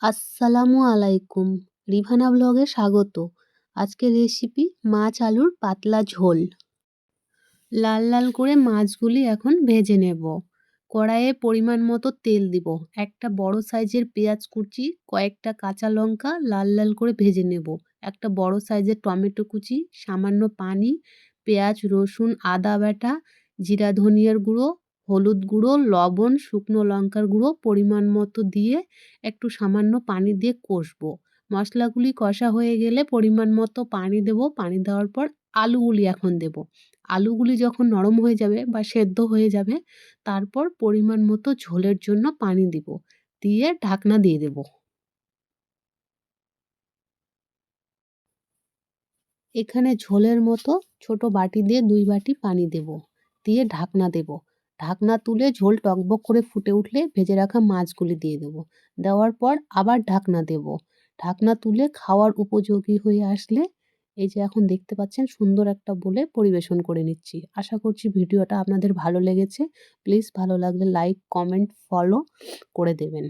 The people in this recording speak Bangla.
আসসালামু আলাইকুম। রিভানা ব্লগে স্বাগত। আজকের রেসিপি মাছ আলুর পাতলা ঝোল। লাল লাল করে মাছগুলি এখন ভেজে নেব। কড়াইয়ে পরিমাণ মতো তেল দিব। একটা বড় সাইজের পেঁয়াজ কুচি, কয়েকটা কাঁচা লঙ্কা লাল লাল করে ভেজে নেব। একটা বড় সাইজের টমেটো কুচি, সামান্য পানি, পেঁয়াজ রসুন আদা বাটা, জিরা ধনিয়ার গুঁড়ো, হলুদ গুঁড়ো, লবণ, শুকনো লঙ্কার গুঁড়ো পরিমাণ মতো দিয়ে একটু সামান্য পানি দিয়ে কষবো। মশলাগুলি কষা হয়ে গেলে পরিমাণ মতো পানি দেব। পানি দেওয়ার পর আলুগুলি এখন দেব। আলুগুলি যখন নরম হয়ে যাবে বা সেদ্ধ হয়ে যাবে, তারপর পরিমাণ মতো ঝোলের জন্য পানি দিব। দিয়ে ঢাকনা দিয়ে দেব। এখানে ঝোলের মতো ছোট বাটি দিয়ে 2 বাটি পানি দেব। দিয়ে ঢাকনা দেব। ঢাকনা তুলে ঝোল টকবক করে ফুটে উঠলে ভেজে রাখা মাছগুলি দিয়ে দেব। দেওয়ার পর আবার ঢাকনা দেব। ঢাকনা তুলে খাওয়ার উপযোগী হয়ে আসলে এই যে এখন দেখতে পাচ্ছেন সুন্দর একটা বলে পরিবেশন করে নিচ্ছি। আশা করছি ভিডিওটা আপনাদের ভালো লেগেছে। প্লিজ ভালো লাগলে লাইক, কমেন্ট, ফলো করে দেবেন।